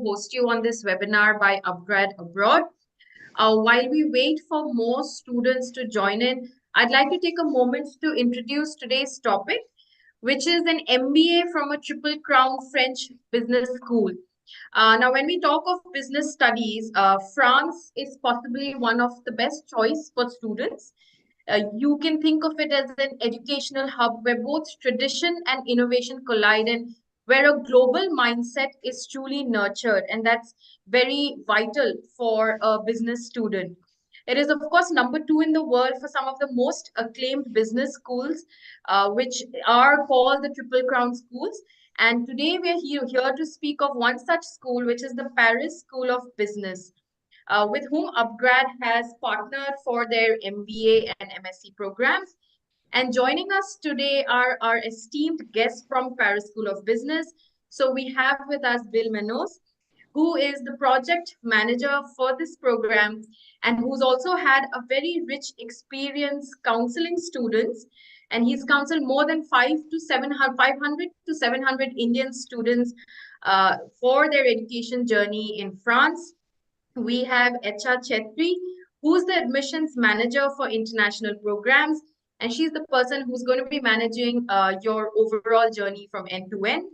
host you on this webinar by Upgrad Abroad. While we wait for more students to join in, I'd like to take a moment to introduce today's topic, which is an MBA from a Triple Crown French business school. Now, when we talk of business studies, France is possibly one of the best choice for students. You can think of it as an educational hub where both tradition and innovation collide, and where a global mindset is truly nurtured. And that's very vital for a business student. It is, of course, number two in the world for some of the most acclaimed business schools, which are called the Triple Crown schools. And today we are here to speak of one such school, which is the Paris School of Business, with whom Upgrad has partnered for their MBA and MSc programs. And joining us today are our esteemed guests from Paris School of Business. So we have with us Bill Menos, who is the project manager for this program and who's also had a very rich experience counseling students. And he's counseled more than 500 to 700 Indian students for their education journey in France. We have Echa Chetri, who's the admissions manager for international programs, and she's the person who's going to be managing your overall journey from end to end.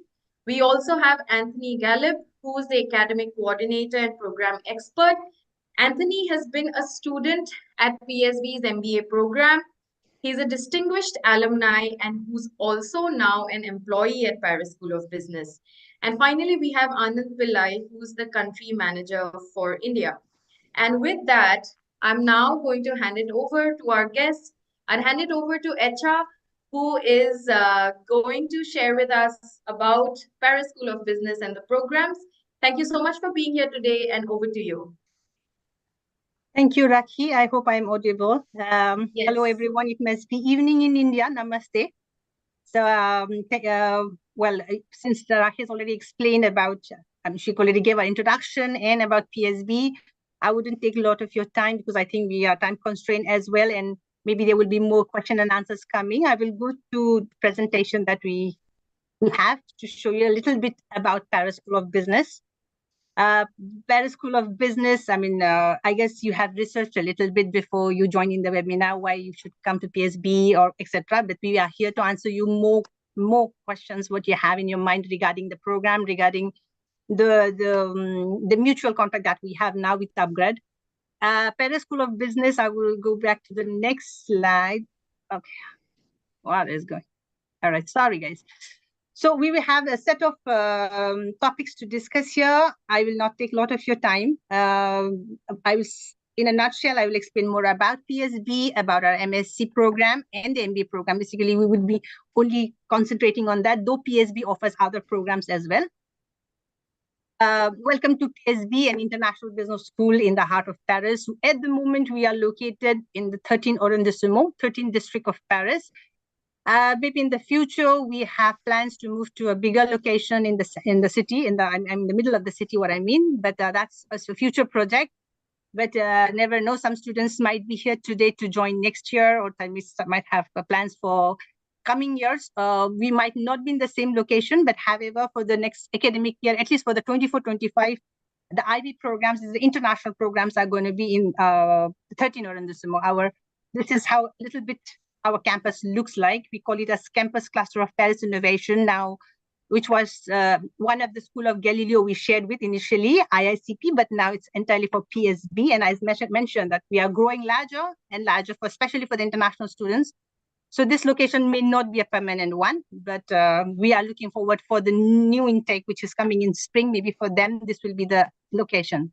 We also have Anthony Gallup, who's the academic coordinator and program expert. Anthony has been a student at PSB's MBA program. He's a distinguished alumni and who's also now an employee at Paris School of Business. And finally, we have Anand Pillai, who's the country manager for India. And with that, I'm now going to hand it over to our guests. I'll hand it over to Echa, who is going to share with us about Paris School of Business and the programs. Thank you so much for being here today, and over to you. Thank you, Rakhi. I hope I'm audible. Yes. Hello, everyone. It must be evening in India. Namaste. So, well, since Rakhi has already explained about, she already gave an introduction and about PSB, I wouldn't take a lot of your time because I think we are time constrained as well, and maybe there will be more question and answers coming. I will go to the presentation that we have to show you a little bit about Paris School of Business. Paris School of Business, I guess you have researched a little bit before you join in the webinar why you should come to PSB or etc. But we are here to answer you more questions what you have in your mind regarding the program, regarding the mutual contract that we have now with Upgrad. Paris School of Business, I will go back to the next slide. Okay, what is going? All right, sorry guys. So we will have a set of topics to discuss here. I will not take a lot of your time. In a nutshell, I will explain more about PSB, about our MSc program and the MBA program. Basically, we would be only concentrating on that, though PSB offers other programs as well. Welcome to PSB, an international business school in the heart of Paris. At the moment, we are located in the 13th arrondissement, 13th district of Paris. Maybe in the future we have plans to move to a bigger location in the city. I'm in the middle of the city, what I mean. But that's a future project. But never know. Some students might be here today to join next year, or might have plans for coming years. We might not be in the same location, but however, for the next academic year, at least for the 24-25, the IB programs, the international programs, are going to be in 13 arrondissement. This is how a little bit our campus looks like. We call it as Campus Cluster of Paris Innovation now, which was one of the School of Galileo we shared with initially, IICP, but now it's entirely for PSB. And as mentioned that we are growing larger and larger, especially for the international students. So this location may not be a permanent one, but we are looking forward for the new intake, which is coming in spring. Maybe for them, this will be the location.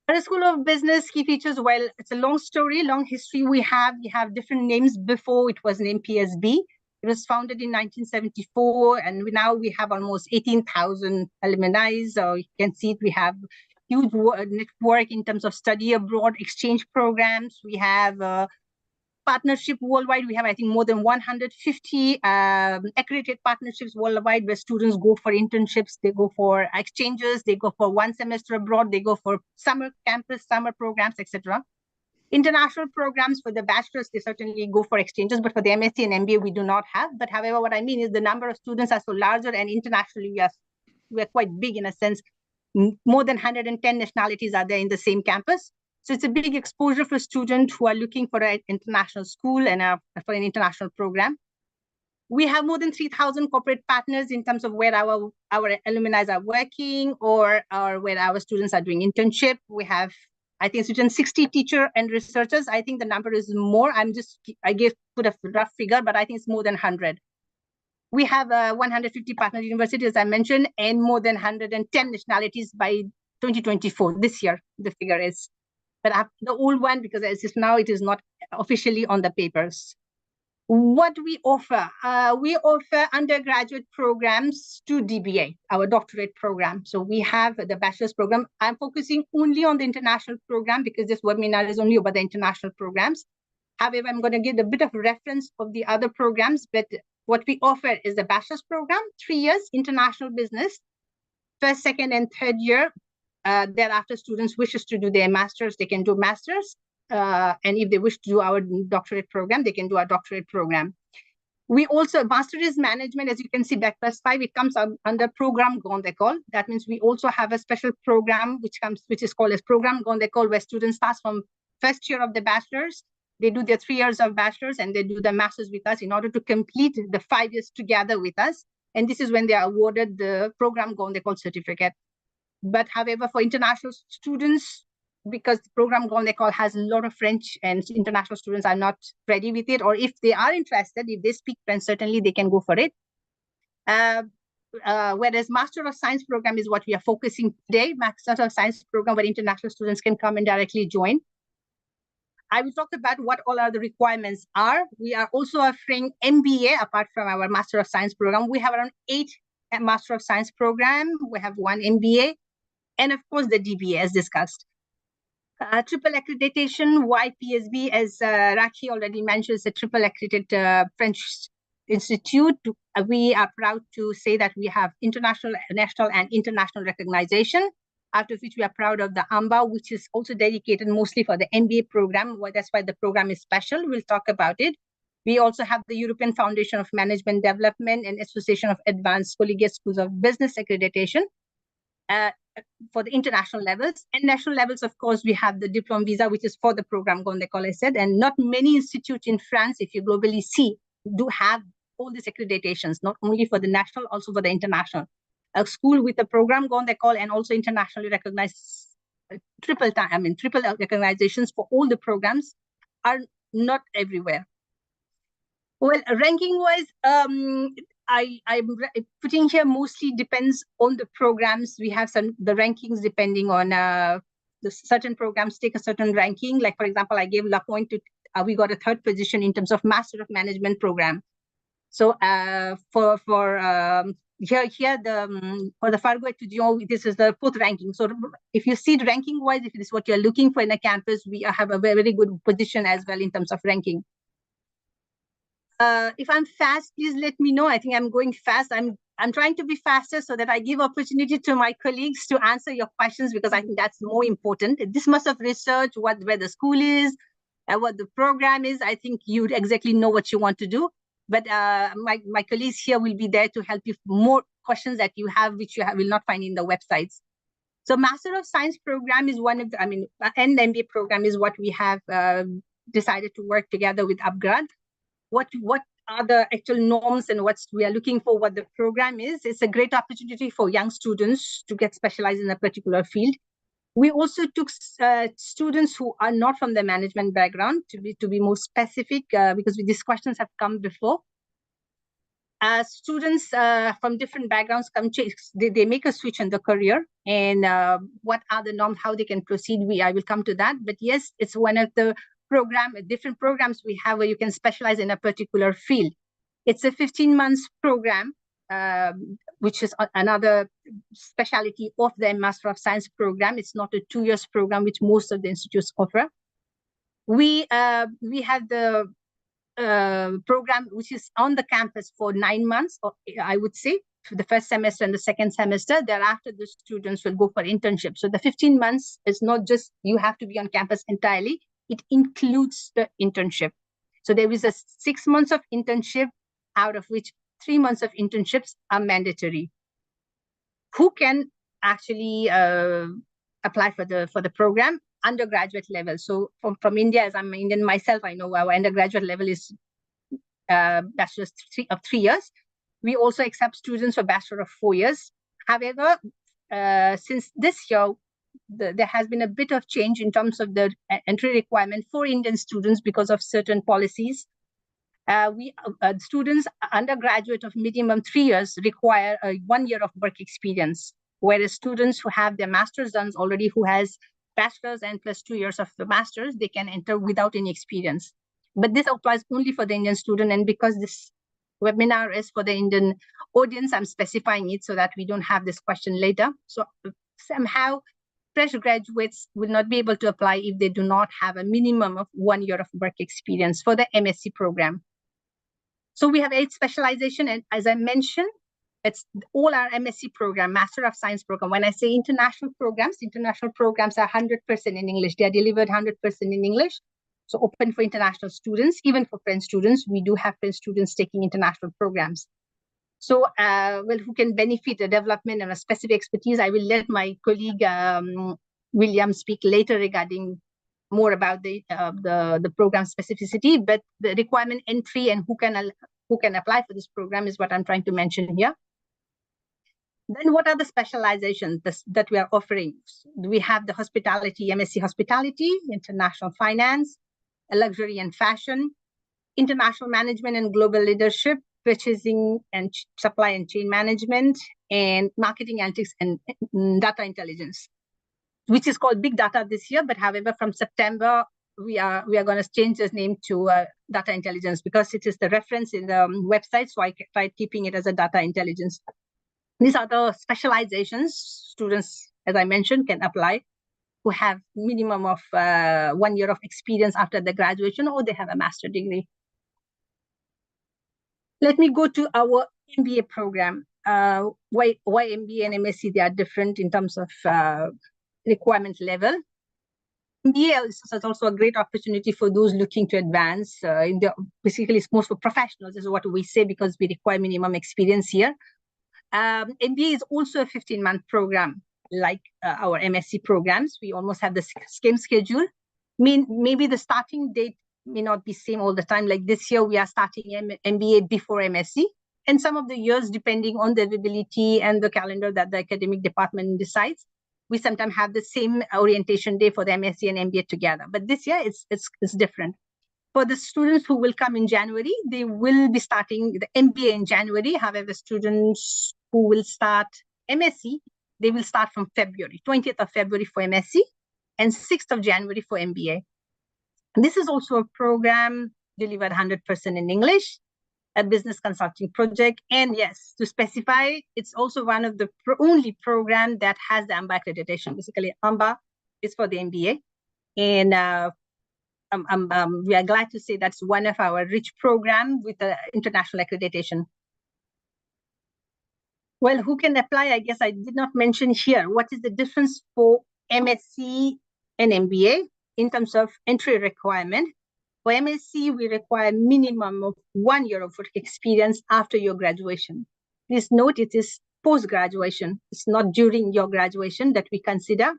Paris School of Business key features, well, it's a long story, long history. We have different names. Before it was named PSB. It was founded in 1974, and now we have almost 18,000 alumni. So you can see we have huge network in terms of study abroad, exchange programs. We have partnership worldwide. We have, I think, more than 150 accredited partnerships worldwide where students go for internships, they go for exchanges, they go for 1 semester abroad, they go for summer campus, summer programs, etc. International programs for the bachelors, they certainly go for exchanges, but for the MSc and MBA, we do not have. But however, what I mean is the number of students are so larger, and internationally, we are quite big in a sense. more than 110 nationalities are there in the same campus. So it's a big exposure for students who are looking for an international school and for an international program. We have more than 3,000 corporate partners in terms of where our alumni are working or where our students are doing internship. We have, I think, 60 teachers and researchers. I think the number is more. I put a rough figure, but I think it's more than 100. We have 150 partner universities, as I mentioned, and more than 110 nationalities by 2024. This year, the figure is. But the old one, because as of now, it is not officially on the papers. What we offer undergraduate programs to DBA, our doctorate program. So we have the bachelor's program. I'm focusing only on the international program because this webinar is only about the international programs. However, I'm going to give a bit of reference of the other programs, but what we offer is the bachelor's program, 3 years, international business, first, second, and third year. Thereafter, students wishes to do their master's, they can do master's. And if they wish to do our doctorate program, they can do our doctorate program. We also, master's management, as you can see, back +5, it comes under program Grande École. That means we also have a special program which is called as program Grande École, where students start from first year of the bachelor's. They do their 3 years of bachelor's and they do the master's with us in order to complete the 5 years together with us. And this is when they are awarded the program Grande École certificate. But however, for international students, because the program Grande École has a lot of French and international students are not ready with it, or if they are interested, if they speak French, certainly they can go for it. Whereas Master of Science program is what we are focusing today, Master of Science program where international students can come and directly join. I will talk about what all are the requirements are. We are also offering MBA apart from our Master of Science program. We have around 8 Master of Science program. We have 1 MBA, and of course the DBA as discussed. Triple accreditation, YPSB, as Rakhi already mentioned, is a triple accredited French institute. We are proud to say that we have international, national, and international recognition, out of which we are proud of the AMBA, which is also dedicated mostly for the MBA program. Well, that's why the program is special. We'll talk about it. We also have the European Foundation of Management Development and Association of Advanced Collegiate Schools of Business accreditation. For the international levels and national levels, of course, we have the diploma visa, which is for the program Grande École, I said, and not many institutes in France, if you globally see, do have all these accreditations, not only for the national, also for the international. A school with a program Grande École and also internationally recognized triple recognizations for all the programs are not everywhere. Well, ranking-wise, I'm putting here mostly depends on the programs. We have the rankings depending on the certain programs take a certain ranking. Like, for example, I gave La Pointe to, we got a 3rd position in terms of Master of Management program. So for the Fargo Etudiant, this is the 4th ranking. So if you see ranking-wise, if it is what you're looking for in a campus, we have a very good position as well in terms of ranking. If I'm fast, please let me know. I think I'm going fast. I'm trying to be faster so that I give opportunity to my colleagues to answer your questions, because I think that's more important. This much of research, where the school is, what the program is, I think you exactly know what you want to do. But my colleagues here will be there to help you more questions that you have, which you will not find in the websites. So Master of Science program is one of the, and MBA program is what we have decided to work together with UpGrad. What are the actual norms and what we are looking for, what the program is. It's a great opportunity for young students to get specialized in a particular field. We also took students who are not from the management background, to be more specific, because these questions have come before. Students from different backgrounds they make a switch in the career, and what are the norms, how they can proceed, I will come to that. But yes, it's one of the different programs we have where you can specialize in a particular field. It's a 15 months program, which is another specialty of the Master of Science program. It's not a 2 years program, which most of the institutes offer. We have the program which is on the campus for 9 months, or I would say for the first semester and the second semester. Thereafter, the students will go for internship. So the 15 months is not just you have to be on campus entirely. It includes the internship. So there is a 6 months of internship, out of which 3 months of internships are mandatory. Who can actually apply for the program undergraduate level. So from India, as I'm Indian myself, I know our undergraduate level is bachelor's of 3 years. We also accept students for bachelor of 4 years. However, since this year, there has been a bit of change in terms of the entry requirement for Indian students because of certain policies. Students undergraduate of minimum 3 years require 1 year of work experience, whereas students who have their master's done already, who has bachelor's and plus 2 years of the master's, they can enter without any experience. But this applies only for the Indian student, and because this webinar is for the Indian audience, I'm specifying it so that we don't have this question later. So somehow fresh graduates will not be able to apply if they do not have a minimum of 1 year of work experience for the MSc program. So we have 8 specialization, and as I mentioned, it's all our MSc program, Master of Science program. When I say international programs are 100% in English. They are delivered 100% in English. So open for international students, even for French students. We do have French students taking international programs. So, who can benefit the development and a specific expertise? I will let my colleague William speak later regarding more about the program specificity, but the requirement entry and who can apply for this program is what I'm trying to mention here. Then what are the specializations that we are offering? We have the hospitality, MSc Hospitality, International Finance, Luxury and Fashion, International Management and Global Leadership, Purchasing and Supply and Chain Management, and Marketing Analytics and Data Intelligence, which is called Big Data this year. But however, from September, we are going to change this name to Data Intelligence because it is the reference in the website. So I tried keeping it as a Data Intelligence. These are the specializations students, as I mentioned, can apply who have minimum of 1 year of experience after the graduation, or they have a master degree. Let me go to our MBA program. Why MBA and MSc, they are different in terms of requirement level. MBA is also a great opportunity for those looking to advance. Basically, it's most for professionals, is what we say, because we require minimum experience here. MBA is also a 15-month program, like our MSc programs. We almost have the same schedule. Maybe the starting date may not be same all the time. Like this year, we are starting MBA before MSc. And some of the years, depending on the availability and the calendar that the academic department decides, we sometimes have the same orientation day for the MSc and MBA together. But this year, it's different. For the students who will come in January, they will be starting the MBA in January. However, students who will start MSc, they will start from February, 20th of February for MSc and 6th of January for MBA. And this is also a program delivered 100% in English, a business consulting project. And yes, to specify, it's also one of the only program that has the AMBA accreditation. Basically, AMBA is for the MBA. And we are glad to say that's one of our rich programs with the international accreditation. Well, who can apply? I guess I did not mention here. What is the difference for MSc and MBA in terms of entry requirement? For MSc, we require minimum of 1 year of work experience after your graduation. Please note it is post-graduation. It's not during your graduation that we consider.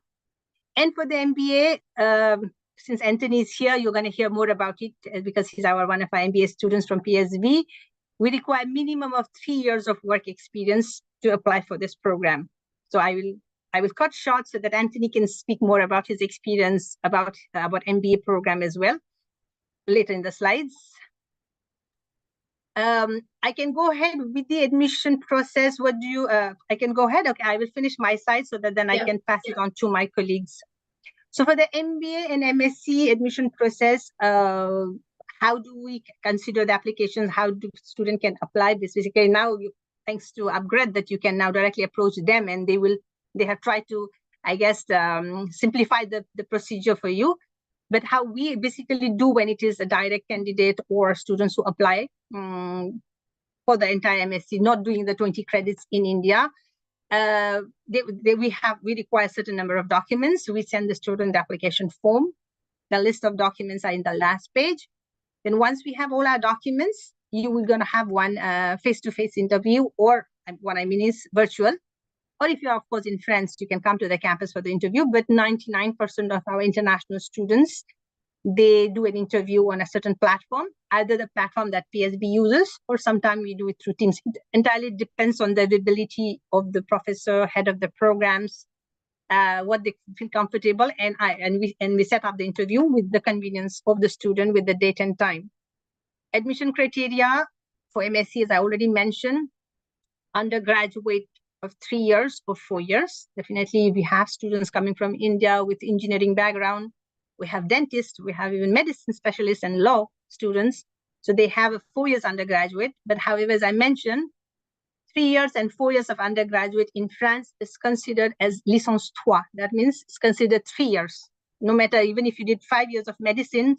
And for the MBA, since Anthony is here, you're going to hear more about it because he's one of our MBA students from PSV. We require minimum of 3 years of work experience to apply for this program. So I will cut short so that Anthony can speak more about his experience about MBA program as well later in the slides. I can go ahead with the admission process. What do you? I can go ahead. Okay, I will finish my side so that then I can pass it on to my colleagues. So for the MBA and MSc admission process, how do we consider the applications? How do students can apply this? Basically, now thanks to Upgrade, that you can now directly approach them, and they have tried to, I guess, simplify the procedure for you. But how we basically do when it is a direct candidate or students who apply for the entire MSc, not doing the 20 credits in India, we require a certain number of documents. We send the student application form. The list of documents are in the last page. Then once we have all our documents, you will going to have one face-to-face interview, or what I mean is virtual, or if you're, of course, in France, you can come to the campus for the interview. But 99% of our international students, they do an interview on a certain platform, either the platform that PSB uses, or sometimes we do it through Teams. It entirely depends on the availability of the professor, head of the programs, what they feel comfortable, and we set up the interview with the convenience of the student with the date and time. Admission criteria for MSc, as I already mentioned, undergraduate of 3 years or 4 years. Definitely, we have students coming from India with engineering background. We have dentists, we have even medicine specialists and law students. So they have a 4 years undergraduate. But however, as I mentioned, 3 years and 4 years of undergraduate in France is considered as licence 3. That means it's considered 3 years. No matter, even if you did 5 years of medicine,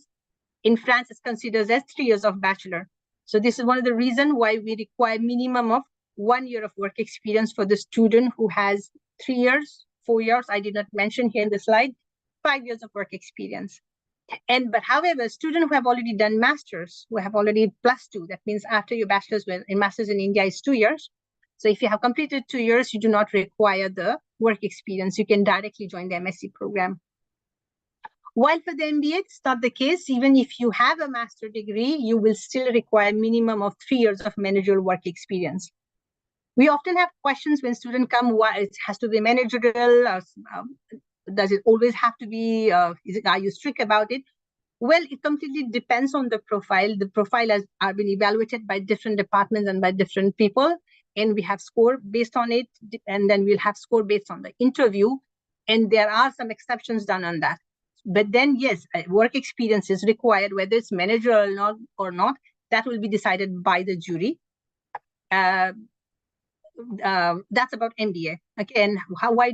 in France, it's considered as 3 years of bachelor. So this is one of the reasons why we require minimum of 1 year of work experience for the student who has 3 years, 4 years, I did not mention here in the slide, 5 years of work experience. But however, students who have already done masters, who have already +2, that means after your bachelor's, in masters in India is 2 years. So if you have completed 2 years, you do not require the work experience. You can directly join the MSc program. While for the MBA, it's not the case. Even if you have a master degree, you will still require minimum of 3 years of managerial work experience. We often have questions when students come, why it has to be managerial, does it always have to be, are you strict about it? Well, it completely depends on the profile. The profile has been evaluated by different departments and by different people, and we have score based on it, and then we'll have score based on the interview, and there are some exceptions done on that. But then, yes, work experience is required, whether it's managerial or not, that will be decided by the jury. That's about MBA. Again, before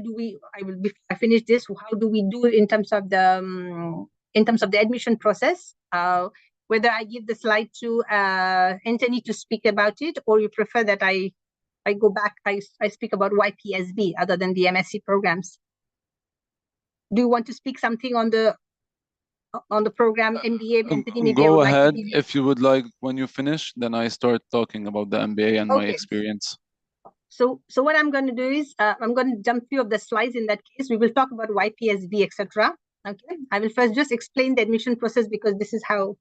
I finish this, how do we do in terms of the admission process? Whether I give the slide to Anthony to speak about it, or you prefer that I go back, I speak about YPSB other than the MSc programs. Do you want to speak something on the program MBA? Anthony, maybe go ahead if you would like. When you finish, then I start talking about the MBA and my experience. So what I'm going to do is I'm going to jump few of the slides. In that case, we will talk about YPSB, etc. Okay, I will first just explain the admission process, because this is how,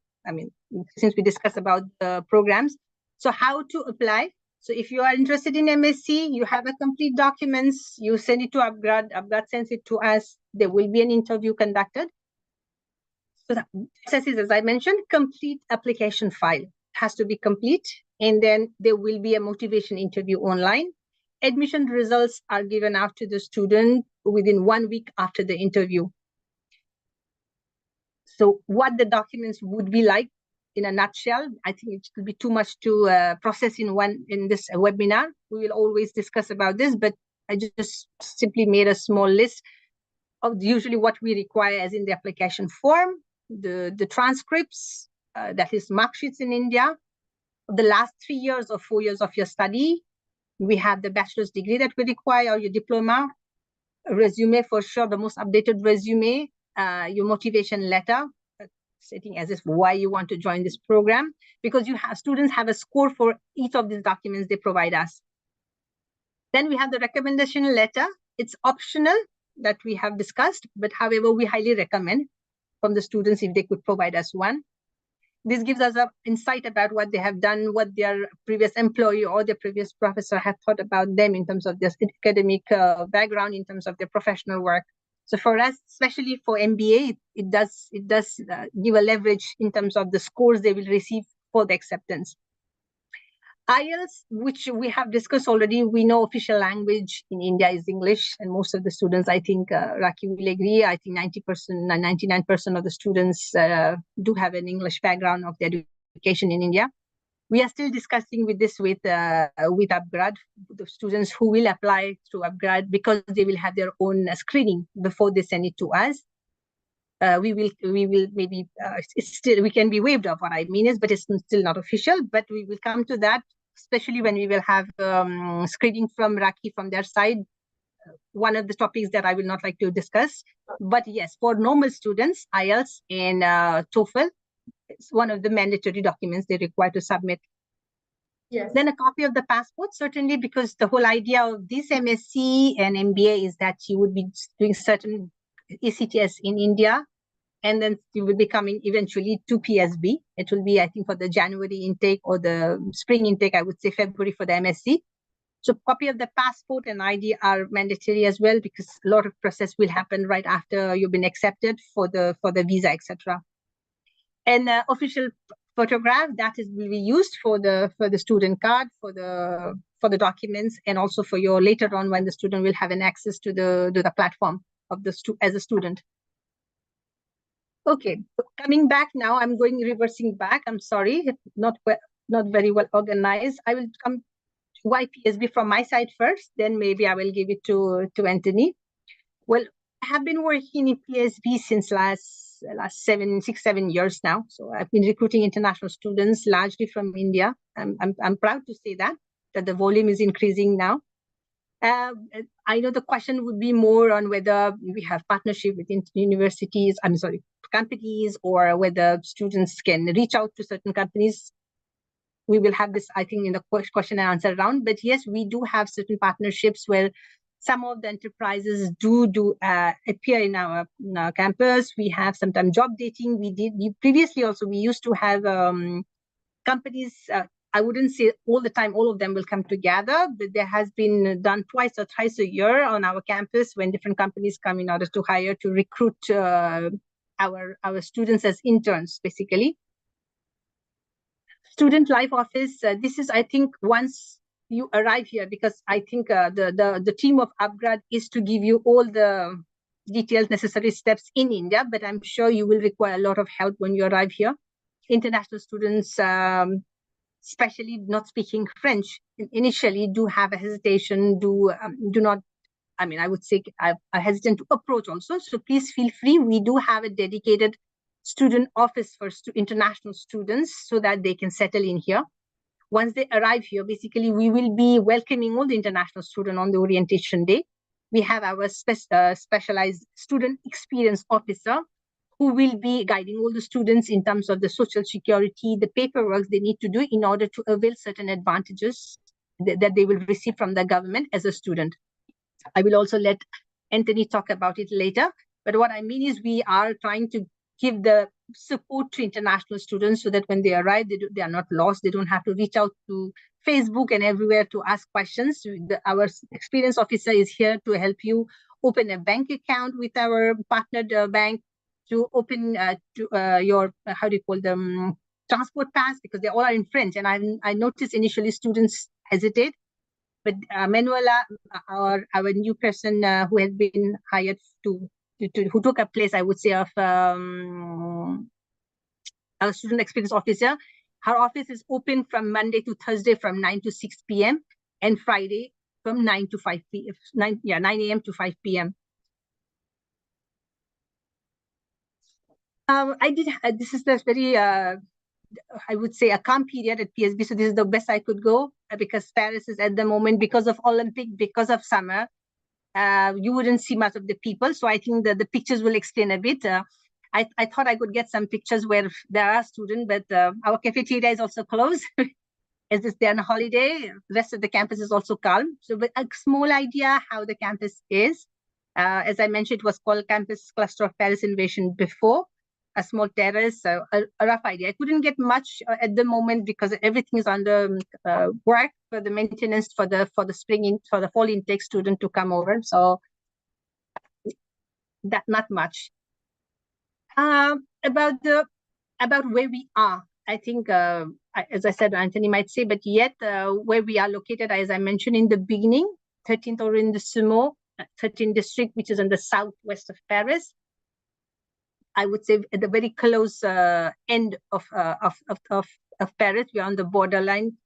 since we discussed about the programs. So how to apply. So if you are interested in MSc, you have a complete documents, you send it to Upgrad sends it to us. There will be an interview conducted. So the process is, as I mentioned, complete application file. It has to be complete, and then there will be a motivation interview online. Admission results are given out to the student within 1 week after the interview. So what the documents would be like in a nutshell, I think it will be too much to process in this webinar. We will always discuss about this, but I just simply made a small list of usually what we require, as in the application form, the transcripts, that is mark sheets in India, the last 3 years or 4 years of your study. We have the bachelor's degree that we require, or your diploma, a resume for sure, the most updated resume, your motivation letter, stating as if why you want to join this program, because students have a score for each of these documents they provide us. Then we have the recommendation letter. It's optional, that we have discussed, but however, we highly recommend from the students if they could provide us one. This gives us an insight about what they have done, what their previous employee or their previous professor have thought about them in terms of their academic background, in terms of their professional work. So for us, especially for MBA, it does give a leverage in terms of the scores they will receive for the acceptance. IELTS, which we have discussed already, we know official language in India is English, and most of the students, I think Raki will agree, I think 90%, 99% of the students do have an English background of their education in India. We are still discussing with Upgrad, the students who will apply through Upgrad, because they will have their own screening before they send it to us. We will maybe, we can be waived off, what I mean is, but it's still not official, but we will come to that, especially when we will have screening from Raki from their side. One of the topics that I will not like to discuss, but yes, for normal students, IELTS and TOEFL, it's one of the mandatory documents they require to submit. Yes. Then a copy of the passport, certainly, because the whole idea of this MSc and MBA is that you would be doing certain ECTS in India, and then you will be coming eventually to PSB. It will be, I think, for the January intake or the spring intake, I would say February for the MSc. So copy of the passport and ID are mandatory as well, because a lot of process will happen right after you've been accepted for the visa, etc. And official photograph that will be used for the student card, for the documents, and also for your later on when the student will have an access to the platform of as a student. Okay, coming back now, I'm going reversing back. I'm sorry, not very well organized. I will come to why PSB from my side first, then maybe I will give it to Anthony. Well, I have been working in PSB since last 6-7 years now. So I've been recruiting international students largely from India. I'm proud to say that the volume is increasing now. I know the question would be more on whether we have partnership with universities, companies, or whether students can reach out to certain companies. We will have this, I think, in the question and answer round. But yes, we do have certain partnerships where some of the enterprises do appear in our campus. We have sometimes job dating. Previously also, we used to have companies. I wouldn't say all the time all of them will come together, but there has been done twice or thrice a year on our campus when different companies come in order to hire, to recruit our students as interns, basically. Student Life Office, this is, I think, once you arrive here, because I think the team of Upgrad is to give you all the detailed necessary steps in India, but I'm sure you will require a lot of help when you arrive here. International students, especially not speaking French, initially do have a hesitation, do not, I would say, are hesitant to approach also. So please feel free. We do have a dedicated student office for international students so that they can settle in here. Once they arrive here, basically, we will be welcoming all the international students on the orientation day. We have our specialized student experience officer who will be guiding all the students in terms of the social security, the paperwork they need to do in order to avail certain advantages that they will receive from the government as a student. I will also let Anthony talk about it later. But what I mean is we are trying to give the support to international students so that when they arrive, they are not lost. They don't have to reach out to Facebook and everywhere to ask questions. Our experience officer is here to help you open a bank account with our partnered bank, to open your, how do you call them, transport pass, because they all are in French. And I noticed initially students hesitate. But Manuela, our new person who has been hired who took a place, I would say, of our student experience officer, her office is open from Monday to Thursday from 9 to 6 p.m. and Friday from 9 to 5 p.m. 9 a.m. to 5 p.m. This is the very, I would say, a calm period at PSB. So this is the best I could go because Paris is at the moment, because of Olympic, because of summer, you wouldn't see much of the people. So I think that the pictures will explain a bit. I thought I could get some pictures where there are students, but our cafeteria is also closed. As they're on a holiday, the rest of the campus is also calm. So with a small idea how the campus is. As I mentioned, it was called Campus Cluster of Paris Innovation before. A small terrace, a rough idea. I couldn't get much at the moment because everything is under work for the maintenance for the fall intake student to come over. So that not much. About where we are, I think, as I said, Anthony might say, but yet where we are located, as I mentioned in the beginning, 13th arrondissement, 13th district, which is in the southwest of Paris. I would say at the very close end of Paris. We are on the borderline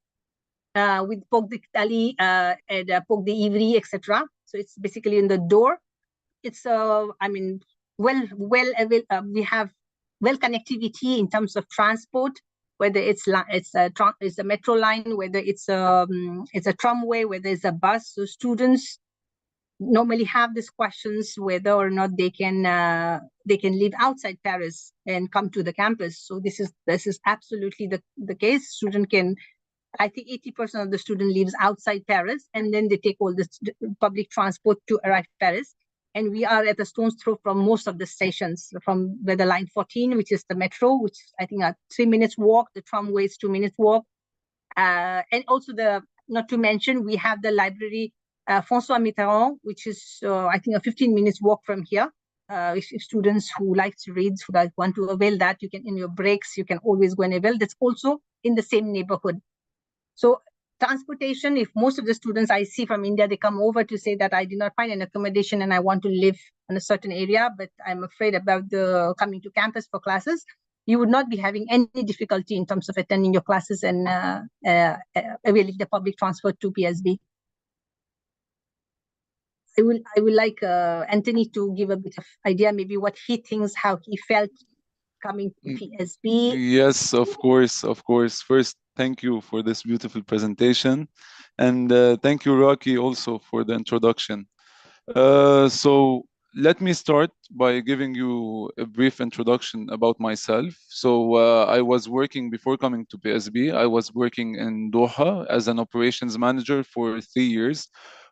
with Porte d'Italie and Porte d'Ivry, etc. So it's basically in the door. It's we have well connectivity in terms of transport, whether it's a metro line, whether it's a tramway, whether it's a bus. So students normally have these questions whether or not they can live outside Paris and come to the campus. So this is absolutely the case. Student can I think 80% of the student lives outside Paris, and then they take all the public transport to arrive Paris. And we are at a stone's throw from most of the stations, from where the line 14, which is the metro, which I think are 3 minutes walk, the tramway is 2 minutes walk. And also not to mention, we have the library François Mitterrand, which is, I think, a 15 minutes walk from here. If students who like to read, who like want to avail that, you can, in your breaks, you can always go and avail. That's also in the same neighborhood. So transportation, if most of the students I see from India, they come over to say that I did not find an accommodation and I want to live in a certain area, but I'm afraid about the coming to campus for classes, you would not be having any difficulty in terms of attending your classes and availing the public transport to PSB. I will like Anthony to give a bit of idea, maybe what he thinks, how he felt coming to PSB. Yes, of course, of course. First, thank you for this beautiful presentation. And thank you, Rocky, also for the introduction. So let me start by giving you a brief introduction about myself. So I was working before coming to PSB. I was working in Doha as an operations manager for 3 years,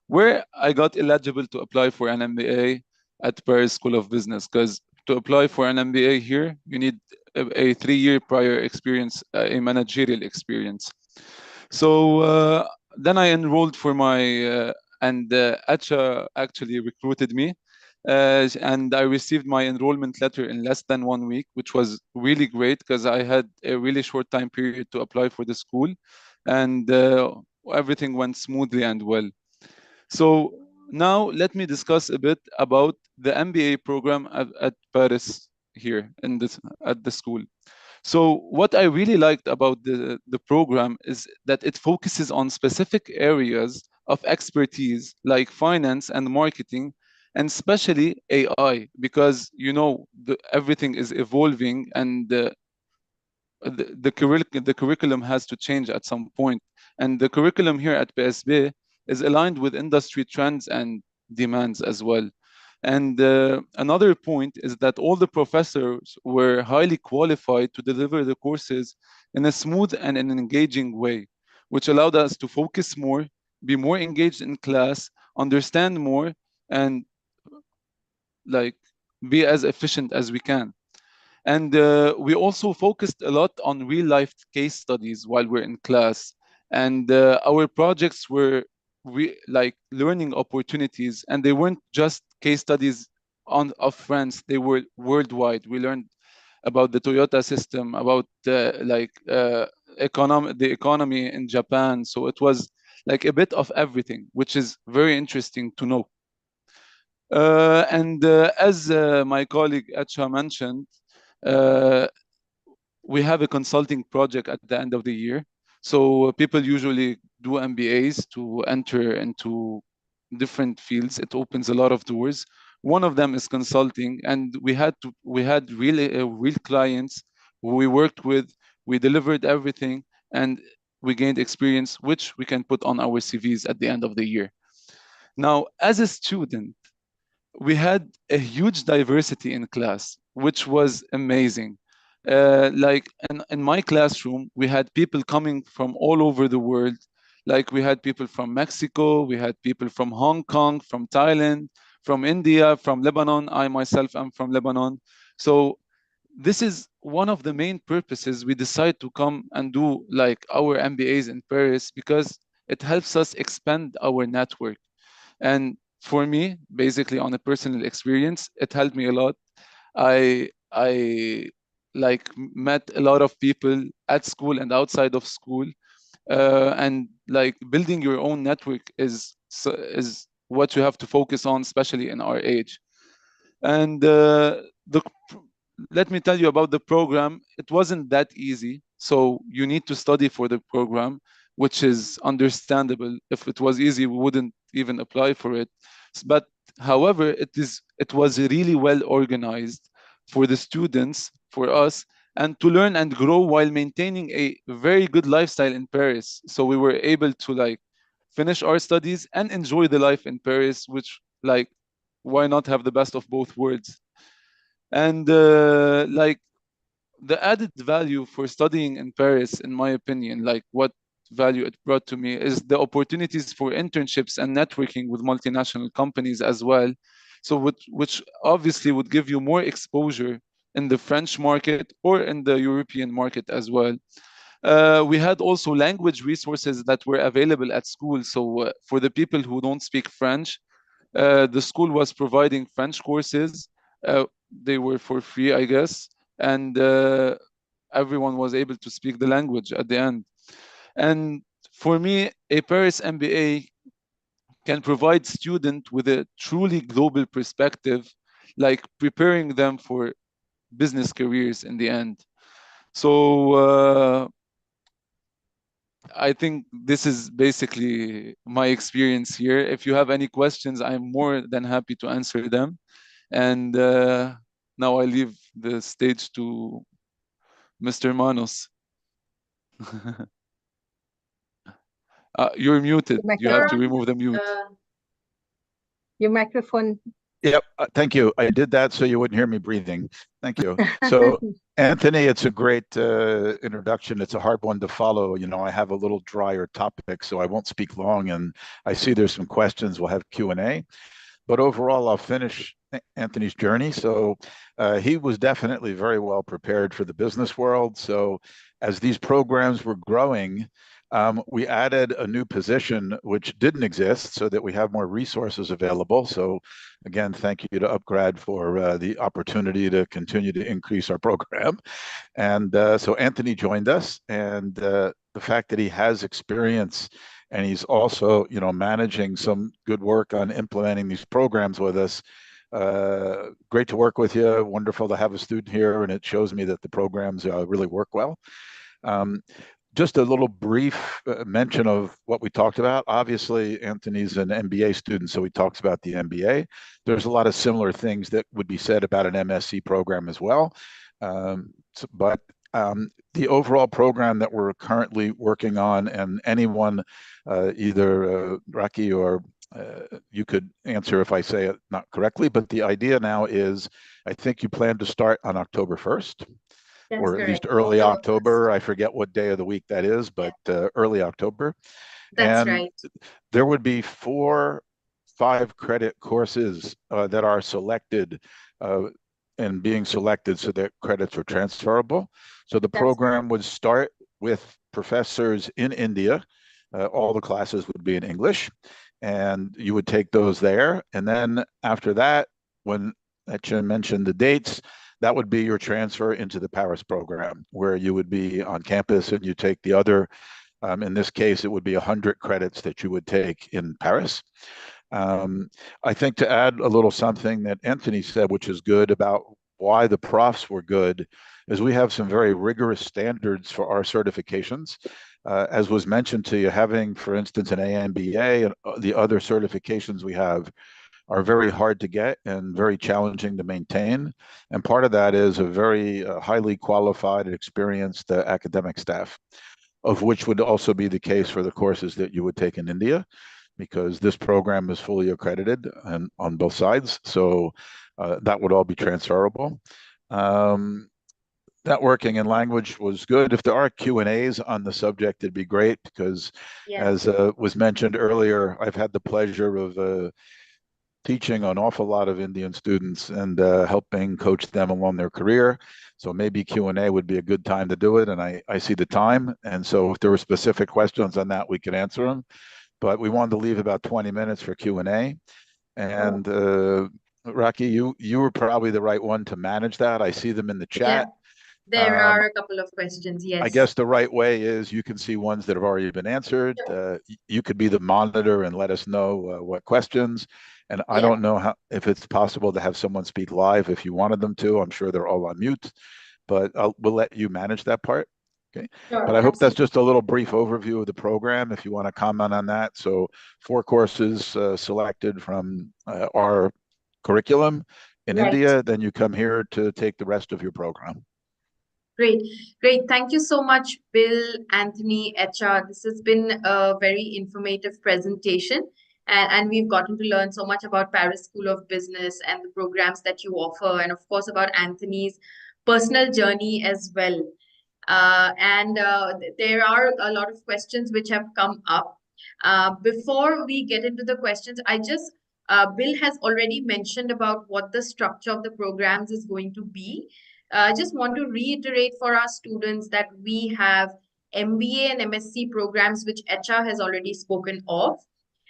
where I got eligible to apply for an MBA at Paris School of Business. Because to apply for an MBA here, you need a 3-year prior experience, a managerial experience. So then I enrolled for my and Acha actually recruited me, and I received my enrollment letter in less than 1 week, which was really great because I had a really short time period to apply for the school, and everything went smoothly and well. So now let me discuss a bit about the MBA program at Paris here at the school. So what I really liked about the program is that it focuses on specific areas of expertise like finance and marketing, and especially AI, because everything is evolving and the curriculum has to change at some point. And the curriculum here at PSB is aligned with industry trends and demands as well. And another point is that all the professors were highly qualified to deliver the courses in a smooth and an engaging way, which allowed us to focus more, be more engaged in class, understand more, and like be as efficient as we can. And we also focused a lot on real life case studies while we're in class. And our projects were like learning opportunities, and they weren't just case studies of France, they were worldwide. We learned about the Toyota system, about the economy in Japan. So it was like a bit of everything, which is very interesting to know. And as my colleague Acha mentioned, uh, we have a consulting project at the end of the year. So people usually do MBAs to enter into different fields. It opens a lot of doors. One of them is consulting, and we had really real clients who we worked with. We delivered everything, and we gained experience, which we can put on our CVs at the end of the year. Now, as a student, we had a huge diversity in class, which was amazing. Like in my classroom, we had people coming from all over the world. Like we had people from Mexico, we had people from Hong Kong, from Thailand, from India, from Lebanon. I myself am from Lebanon. So this is one of the main purposes we decide to come and do like our MBAs in Paris, because it helps us expand our network. And for me, basically on a personal experience, it helped me a lot. I like met a lot of people at school and outside of school, and like building your own network is what you have to focus on, especially in our age. And let me tell you about the program. It wasn't that easy, so you need to study for the program, which is understandable. If it was easy, we wouldn't even apply for it. But however, it was really well organized for the students, for us, and to learn and grow while maintaining a very good lifestyle in Paris. So we were able to like finish our studies and enjoy the life in Paris, which like why not have the best of both worlds? And like the added value for studying in Paris, in my opinion, like what value it brought to me is the opportunities for internships and networking with multinational companies as well. So which obviously would give you more exposure in the French market or in the European market as well. We had also language resources that were available at school. So for the people who don't speak French, the school was providing French courses. They were for free, I guess, and everyone was able to speak the language at the end. And for me, a Paris MBA can provide students with a truly global perspective, like preparing them for business careers in the end. So I think this is basically my experience here. If you have any questions, I'm more than happy to answer them. And now I leave the stage to Mr. Manos. You're muted. You have to remove the mute. Your microphone. Yep. Thank you. I did that so you wouldn't hear me breathing. Thank you. So, Anthony, it's a great introduction. It's a hard one to follow. You know, I have a little drier topic, so I won't speak long. And I see there's some questions. We'll have Q&A. But overall, I'll finish Anthony's journey. So he was definitely very well prepared for the business world. So as these programs were growing, we added a new position which didn't exist so that we have more resources available. So again, thank you to Upgrad for the opportunity to continue to increase our program. And so Anthony joined us, and the fact that he has experience and he's also, you know, managing some good work on implementing these programs with us. Great to work with you. Wonderful to have a student here, and it shows me that the programs really work well. Just a little brief mention of what we talked about. Obviously, Anthony's an MBA student, so he talks about the MBA. There's a lot of similar things that would be said about an MSc program as well. But the overall program that we're currently working on, and anyone, either Raki or you could answer if I say it not correctly, but the idea now is, I think you plan to start on October 1st. That's or at correct. least early October 1st. October. I forget what day of the week that is, but early October. That's and right. There would be 4 5-credit courses that are selected and being selected so that credits are transferable. So the program would start with professors in India. All the classes would be in English, and you would take those there. And then after that, when Etcha mentioned the dates, that would be your transfer into the Paris program, where you would be on campus and you take the other, in this case, it would be 100 credits that you would take in Paris. I think to add a little something that Anthony said, which is good about why the profs were good, is we have some very rigorous standards for our certifications. As was mentioned to you, having, for instance, an AMBA and the other certifications we have are very hard to get and very challenging to maintain. And part of that is a very highly qualified and experienced academic staff, of which would also be the case for the courses that you would take in India, because this program is fully accredited and on both sides. So that would all be transferable. Networking and language was good. If there are Q&As on the subject, it'd be great, because as was mentioned earlier, I've had the pleasure of teaching an awful lot of Indian students and helping coach them along their career. So maybe Q&A would be a good time to do it, and I see the time. And so if there were specific questions on that, we could answer them. But we wanted to leave about 20 minutes for Q&A. And Raki, you were probably the right one to manage that. I see them in the chat. There are a couple of questions, yes. I guess the right way is you can see ones that have already been answered. You could be the monitor and let us know what questions. And I don't know if it's possible to have someone speak live if you wanted them to. I'm sure they're all on mute, but we'll let you manage that part. Okay. Sure, but I hope that's just a little brief overview of the program, if you want to comment on that. So 4 courses selected from our curriculum in India, then you come here to take the rest of your program. Great. Thank you so much, Bill, Anthony, Etcha. This has been a very informative presentation, and we've gotten to learn so much about Paris School of Business and the programs that you offer, and of course about Anthony's personal journey as well. There are a lot of questions which have come up. Before we get into the questions, Bill has already mentioned about what the structure of the programs is going to be. I just want to reiterate for our students that we have MBA and MSc programs, which HR has already spoken of.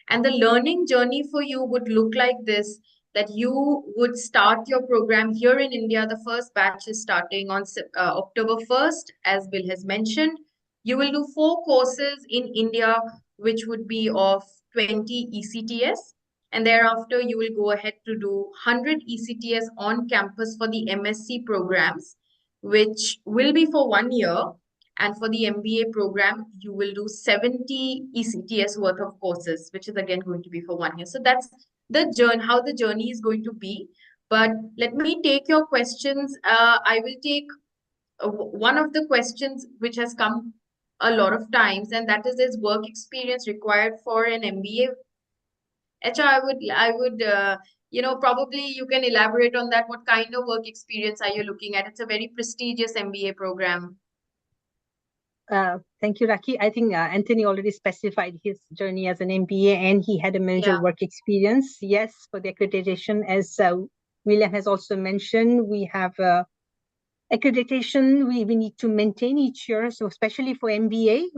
And the learning journey for you would look like this, that you would start your program here in India. The first batch is starting on October 1st, as Bill has mentioned. You will do 4 courses in India, which would be of 20 ECTS. And thereafter, you will go ahead to do 100 ECTS on campus for the MSc programs, which will be for 1 year. And for the MBA program, you will do 70 ECTS worth of courses, which is again going to be for 1 year. So that's the journey, how the journey is going to be. But let me take your questions. I will take one of the questions which has come a lot of times, and that is work experience required for an MBA? HR, probably you can elaborate on that. What kind of work experience are you looking at? It's a very prestigious MBA program. Thank you, Raki. I think Anthony already specified his journey as an MBA, and he had a managerial work experience. Yes, for the accreditation, as William has also mentioned, we have accreditation we need to maintain each year. So especially for MBA,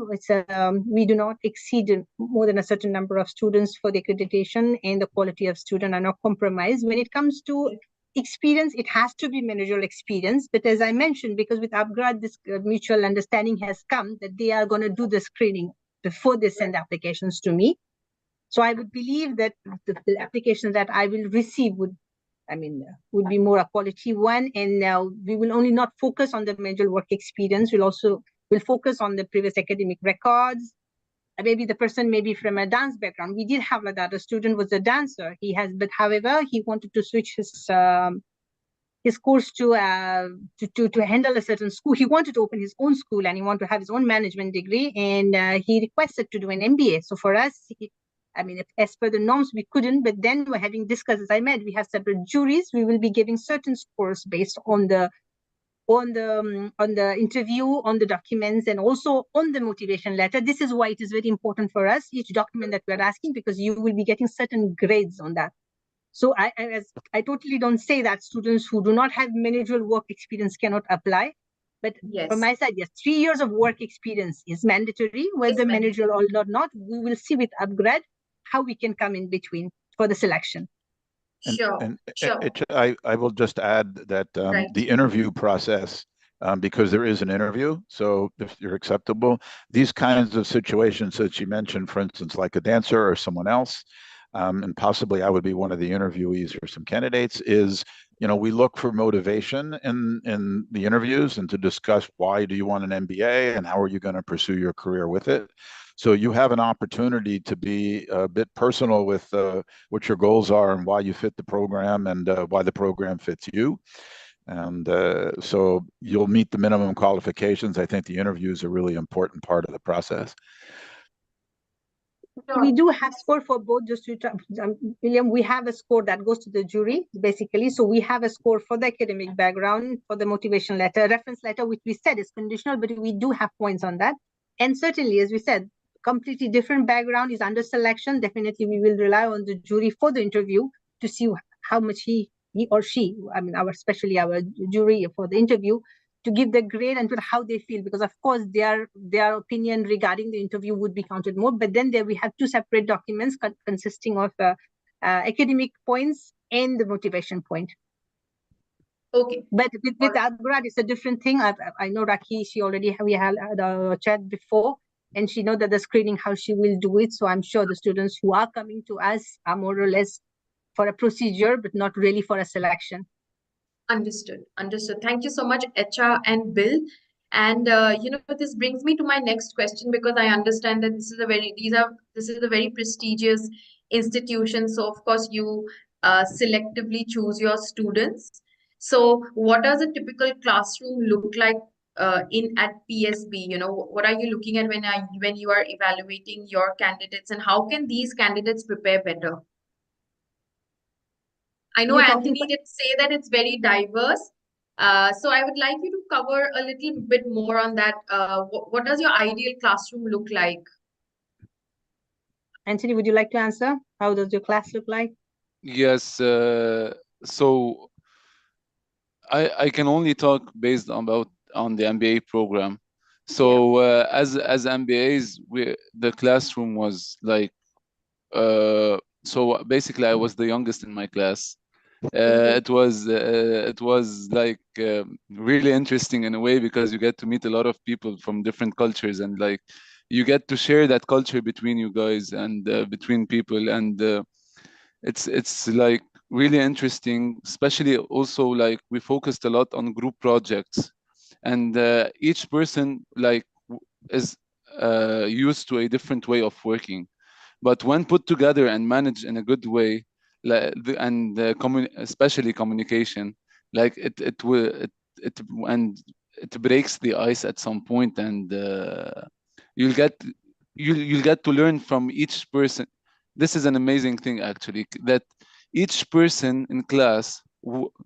we do not exceed more than a certain number of students for the accreditation, and the quality of student are not compromised. When it comes to experience, it has to be managerial experience. But as I mentioned, because with Upgrad, this mutual understanding has come that they are going to do the screening before they send applications to me. So I would believe that the applications that I will receive would be more a quality one. And we will only not focus on the managerial work experience. We'll focus on the previous academic records. Maybe the person may be from a dance background. We did have that. A student was a dancer. However, he wanted to switch his course to handle a certain school. He wanted to open his own school, and he wanted to have his own management degree, and he requested to do an MBA. So for us, as per the norms, we couldn't, but then we're having discussed, as I meant, we have separate juries. We will be giving certain scores based on the interview, on the documents, and also on the motivation letter. This is why it is very important for us, each document that we're asking, because you will be getting certain grades on that. So I totally don't say that students who do not have managerial work experience cannot apply. But from my side, yes, 3 years of work experience is mandatory, whether managerial or not. We will see with Upgrad how we can come in between for the selection. Sure. I will just add that the interview process, because there is an interview, so if you're acceptable, these kinds of situations that you mentioned, for instance, like a dancer or someone else, and possibly I would be one of the interviewees or some candidates, is, we look for motivation in the interviews and to discuss why do you want an MBA and how are you going to pursue your career with it. So you have an opportunity to be a bit personal with what your goals are and why you fit the program and why the program fits you. And so you'll meet the minimum qualifications. I think the interview is a really important part of the process. We do have score for both. Just to William, we have a score that goes to the jury, basically. So we have a score for the academic background, for the motivation letter, reference letter, which we said is conditional, but we do have points on that. And certainly, as we said, completely different background is under selection. Definitely, we will rely on the jury for the interview to see how much he or she, especially our jury for the interview, to give the grade and how they feel, because of course their opinion regarding the interview would be counted more. But then we have 2 separate documents consisting of academic points and the motivation point. Okay. But with Upgrad, it's a different thing. I know Raki, we had a chat before, and she knows that the screening, how she will do it. So I'm sure the students who are coming to us are more or less for a procedure, but not really for a selection. Understood. Thank you so much, HR and Bill. And this brings me to my next question, because I understand that this is a very prestigious institution. So of course you selectively choose your students. So what does a typical classroom look like at PSB? What are you looking at when you are evaluating your candidates, and how can these candidates prepare better? I know Anthony did say that it's very diverse, So I would like you to cover a little bit more on that. What does your ideal classroom look like? Anthony, would you like to answer? How does your class look like? Yes. So I can only talk based on the MBA program. So as MBAs, the classroom was like so basically I was the youngest in my class. It was like really interesting in a way because you get to meet a lot of people from different cultures, and like you get to share that culture between you guys and between people, and it's like really interesting, especially also like we focused a lot on group projects, and each person like is used to a different way of working, but when put together and managed in a good way, and especially communication, like it will it and it breaks the ice at some point, and you'll get you'll get to learn from each person. This is an amazing thing actually, that each person in class,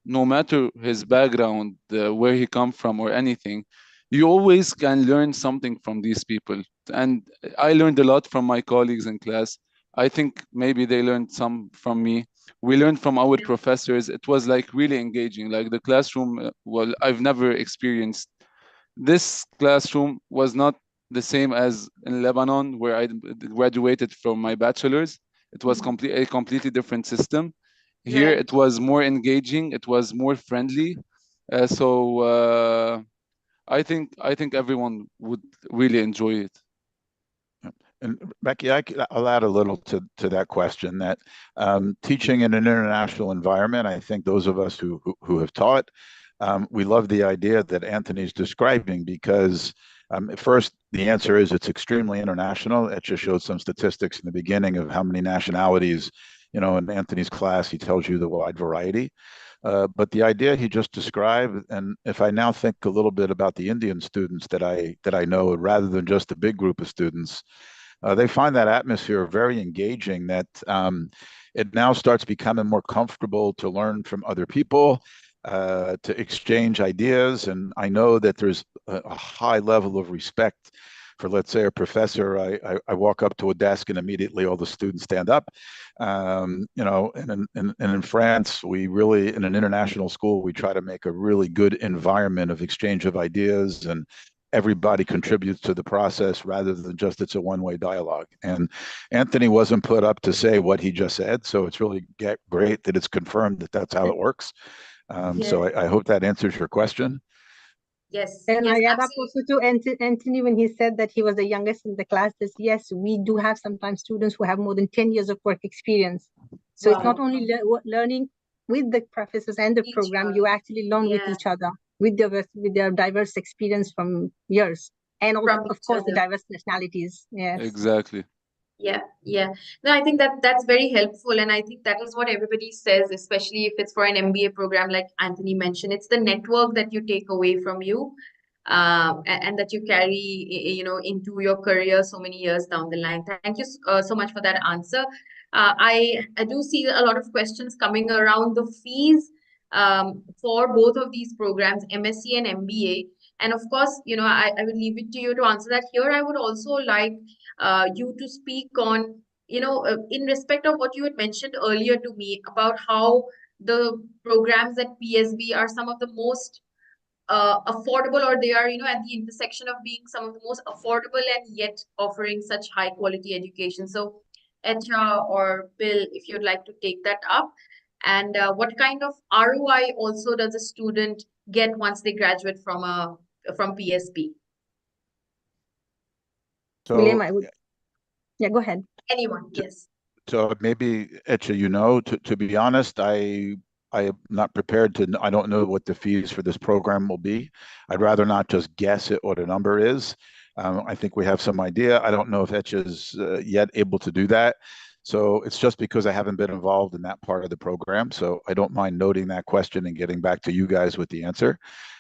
no matter his background, where he come from or anything, you always can learn something from these people. And I learned a lot from my colleagues in class. I think maybe they learned some from me. We learned from our professors. It was like really engaging. Like the classroom, well, I've never experienced. This classroom was not the same as in Lebanon, where I graduated from my bachelor's. It was a completely different system. Here, Right. it was more engaging. It was more friendly. So I think everyone would really enjoy it. And Becky, I'll add a little to that question. That teaching in an international environment, I think those of us who have taught, we love the idea that Anthony's describing, because first the answer is it's extremely international. It just showed some statistics in the beginning of how many nationalities. In Anthony's class, he tells you the wide variety. But the idea he just described, and if I now think a little bit about the Indian students that I know, rather than just a big group of students, they find that atmosphere very engaging, that it now starts becoming more comfortable to learn from other people, to exchange ideas. And I know that there's a high level of respect for, let's say, a professor. I walk up to a desk and immediately all the students stand up. And in France, we really, in an international school, we try to make a really good environment of exchange of ideas, and everybody contributes to the process rather than just it's a one-way dialogue. And Anthony wasn't put up to say what he just said, so it's really great that it's confirmed that that's how it works. So I hope that answers your question. Yes, And yes, I add up absolutely. also to Anthony when he said that he was the youngest in the class. That yes, we do have sometimes students who have more than 10 years of work experience. So it's not Wow. only learning with the professors and the program, Teacher. you actually learn with Yeah, each other, with their diverse experience from years, and also, from of each course, the other. diverse nationalities. Yes. Exactly. Yeah, yeah. No, I think that's very helpful, and I think that is what everybody says, especially if it's for an MBA program, like Anthony mentioned. It's the network that you take away from you, and that you carry, into your career so many years down the line. Thank you so much for that answer. I do see a lot of questions coming around the fees for both of these programs, MSc and MBA. And of course, I will leave it to you to answer that. Here, I would also like you to speak on, in respect of what you had mentioned earlier to me about how the programs at PSB are some of the most affordable, or they are, at the intersection of being some of the most affordable and yet offering such high quality education. So, Etcha or Bill, if you'd like to take that up, and what kind of ROI also does a student get once they graduate from PSB? William, So, I would, yeah, go ahead. Anyone? to, Yes. so maybe, Etcha, to be honest, I am not prepared to. I don't know what the fees for this program will be. I'd rather not just guess at what a number is. I think we have some idea. I don't know if Etcha is yet able to do that. So it's just because I haven't been involved in that part of the program. So I don't mind noting that question and getting back to you guys with the answer.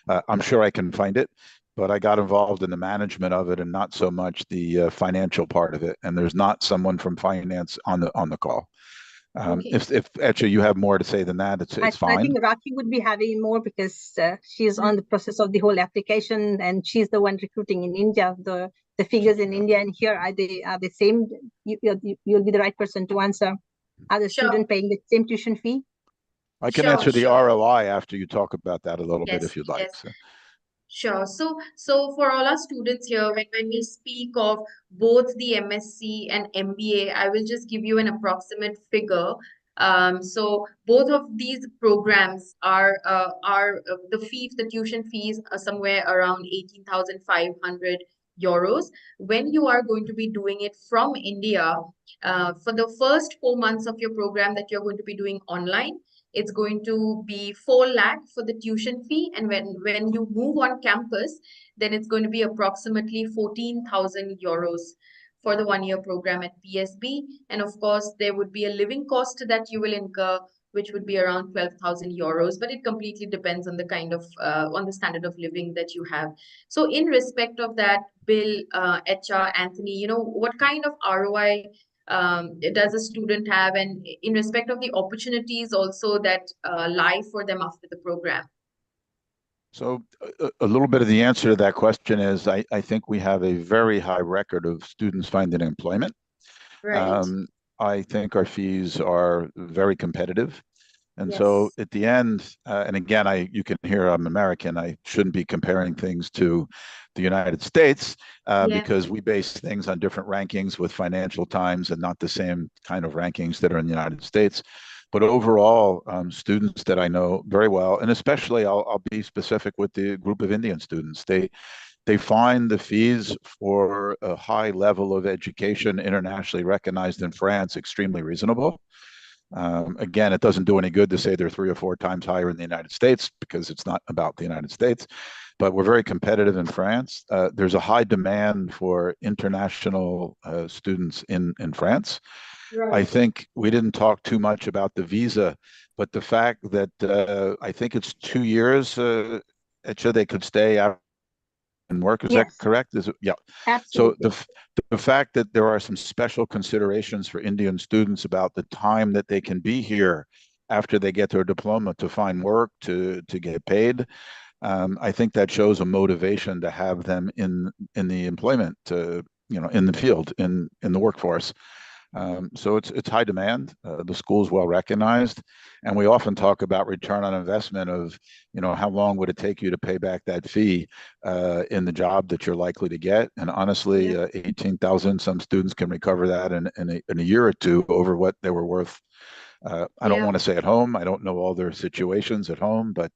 I'm sure I can find it, but I got involved in the management of it and not so much the financial part of it. And there's not someone from finance on the call. Okay. If actually you have more to say than that, it's I fine. think Raki would be having more because she's on the process of the whole application, and she's the one recruiting in India. The figures in India and here are the same. You'll be the right person to answer. Are the Sure. student paying the same tuition fee? I can Sure, answer the sure. ROI after you talk about that a little bit Yes, if you'd like. yes. Sure. So for all our students here, when we speak of both the MSc and MBA, I will just give you an approximate figure. So both of these programs are the fees, the tuition fees are somewhere around 18,500 euros. When you are going to be doing it from India, for the first 4 months of your program that you're going to be doing online, it's going to be 4 lakh for the tuition fee, and when you move on campus, then it's going to be approximately 14,000 euros for the 1 year program at PSB. And of course there would be a living cost that you will incur, which would be around 12,000 euros, but it completely depends on the kind of on the standard of living that you have. So in respect of that, Bill, HR, Anthony, what kind of ROI does a student have, and in respect of the opportunities also that lie for them after the program? So a little bit of the answer to that question is I think we have a very high record of students finding employment. Right. I think our fees are very competitive. And so Yes. at the end, and again, you can hear I'm American. I shouldn't be comparing things to the United States Yeah. because we base things on different rankings with Financial Times and not the same kind of rankings that are in the United States. But overall, students that I know very well, and especially I'll be specific with the group of Indian students, they find the fees for a high level of education internationally recognized in France extremely reasonable. Again, it doesn't do any good to say they're 3 or 4 times higher in the United States because it's not about the United States, but we're very competitive in France. There's a high demand for international students in France. I Right. think we didn't talk too much about the visa, but the fact that I think it's 2 years, they could stay after and work. Is that Yes, correct? Is it? Yeah. So absolutely. the fact that there are some special considerations for Indian students about the time that they can be here after they get their diploma to find work, to get paid, I think that shows a motivation to have them in the employment, in the field, in the workforce. So it's high demand. The school's well recognized, and we often talk about return on investment of, how long would it take you to pay back that fee in the job that you're likely to get. And honestly, Yeah. 18,000, some students can recover that in a year or two over what they were worth. I don't Yeah. want to say at home. I don't know all their situations at home, but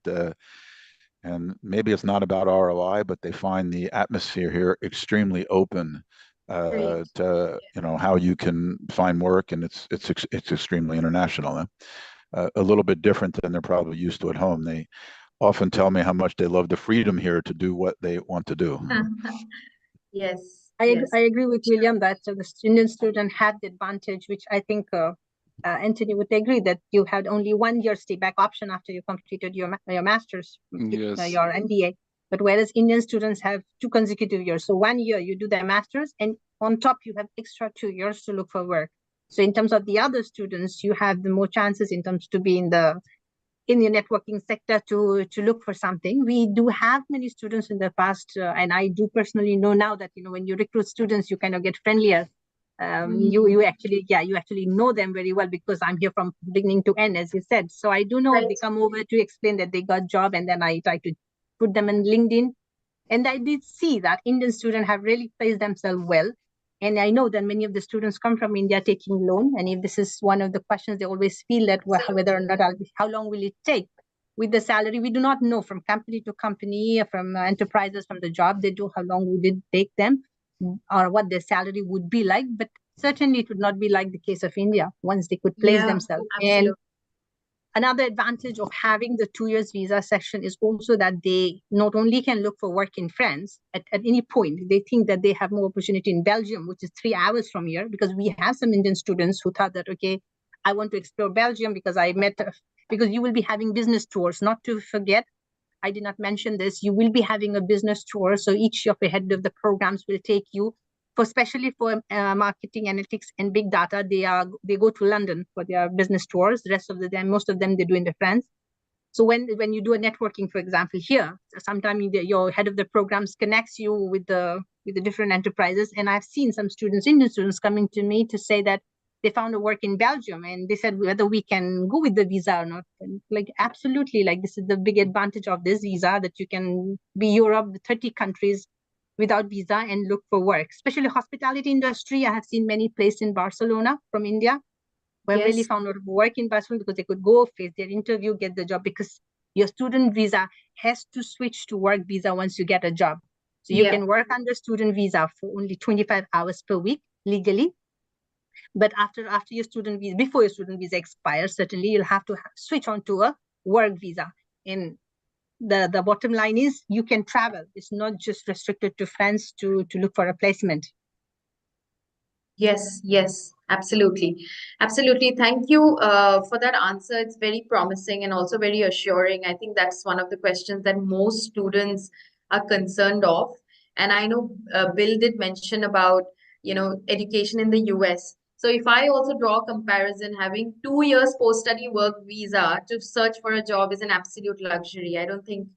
and maybe it's not about ROI, but they find the atmosphere here extremely open Great. to how you can find work, and it's extremely international. A little bit different than they're probably used to at home. They often tell me how much they love the freedom here to do what they want to do. Yes. I Yes. agree with William that the Indian student had the advantage, which I think Anthony would agree, that you had only 1 year stay back option after you completed your master's, Yes. your MBA. But whereas Indian students have 2 consecutive years, so 1 year you do their master's, and on top you have extra 2 years to look for work. So in terms of the other students, you have the more chances in terms to be in the networking sector to look for something. We do have many students in the past, and I do personally know now that when you recruit students, you kind of get friendlier. You actually know them very well because I'm here from beginning to end, as you said. So I do know Right. they come over to explain that they got job, and then I try to put them in LinkedIn. And I did see that Indian students have really placed themselves well. And I know that many of the students come from India taking loan. And if this is one of the questions, they always feel that whether or not how long will it take? With the salary, we do not know from company to company, from enterprises, from the job they do, how long would it take them, or what their salary would be like. But certainly it would not be like the case of India once they could place Yeah. themselves. Absolutely. And another advantage of having the 2 years visa section is also that they not only can look for work in France at any point. They think that they have more opportunity in Belgium, which is 3 hours from here, because we have some Indian students who thought that, okay, I want to explore Belgium because because you will be having business tours. Not to forget, I did not mention this, you will be having a business tour. So each of the head of the programs will take you especially for marketing, analytics, and big data, they go to London for their business tours. The rest of the time, most of them they do in the France. So when you do a networking, for example, here, sometimes your head of the programs connects you with the different enterprises. And I've seen some students, Indian students, coming to me to say that they found a work in Belgium, and they said whether we can go with the visa or not. And like, absolutely, like this is the big advantage of this visa, that you can be Europe, 30 countries without visa and look for work. Especially hospitality industry, I have seen many places in Barcelona from India who have really found out work in Barcelona because they could go face their interview, get the job, because your student visa has to switch to work visa once you get a job. So you can work under student visa for only 25 hours per week legally. But after your student visa, before your student visa expires, certainly you'll have to switch on to a work visa. And the bottom line is you can travel. It's not just restricted to France to look for a placement. Yes, yes, absolutely. Absolutely. Thank you for that answer. It's very promising and also very assuring. I think that's one of the questions that most students are concerned of. And I know Bill did mention about, education in the US. So if I also draw a comparison, having 2 years post-study work visa to search for a job is an absolute luxury. I don't think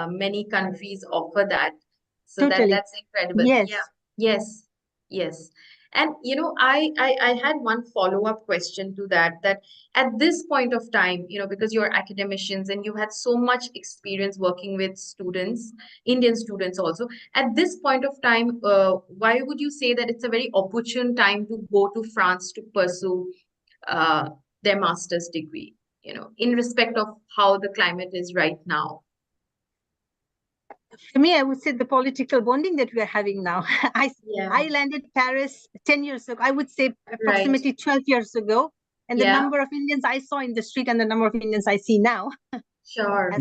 many countries offer that. So Totally. that's incredible. Yes. Yeah. Yes. Yes. And I had one follow-up question to that at this point of time, because you're academicians and you had so much experience working with students, Indian students also. At this point of time, why would you say that it's a very opportune time to go to France to pursue uh, their master's degree, in respect of how the climate is right now? For me, I would say the political bonding that we are having now. I landed Paris 10 years ago. I would say approximately 12 years ago. And the number of Indians I saw in the street and the number of Indians I see now, as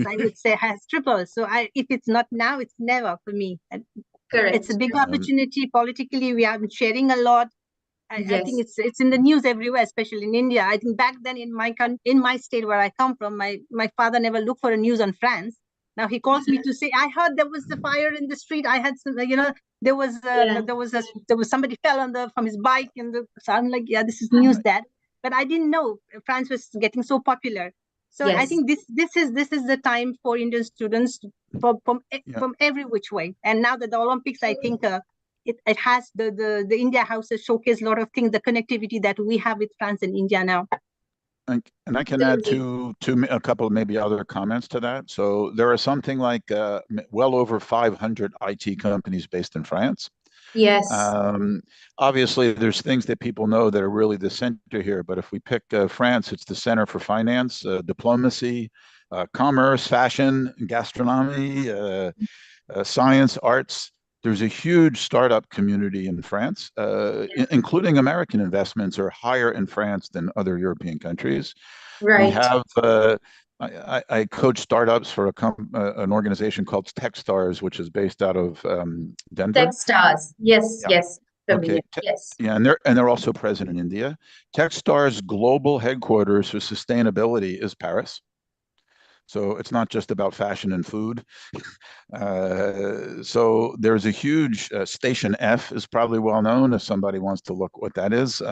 I would say, has tripled. So if it's not now, it's never for me. Correct. It's a big opportunity. Politically, we are sharing a lot. I think it's in the news everywhere, especially in India. I think back then in my state where I come from, my father never looked for a news on France. Now he calls me to say, I heard there was a fire in the street. I had some, there was somebody fell from his bike, and so I'm like, yeah, this is news, Dad. But I didn't know France was getting so popular. So I think this is the time for Indian students from every which way. And now that the Olympics, I think it has the India houses showcase a lot of things, the connectivity that we have with France and India now. And I can add to a couple of maybe other comments to that. So there are something like well over 500 IT companies based in France. Yes. Obviously, there's things that people know that are really the center here. But if we pick France, it's the center for finance, diplomacy, commerce, fashion, gastronomy, science, arts. There's a huge startup community in France, including American investments are higher in France than other European countries. Right. We have, I coach startups for an organization called Techstars, which is based out of Denver. Techstars, yes, yes. Familiar. Okay. Yes. Yeah, and they're also present in India. Techstars' global headquarters for sustainability is Paris. So it's not just about fashion and food. So there's a huge Station F is probably well known if somebody wants to look what that is.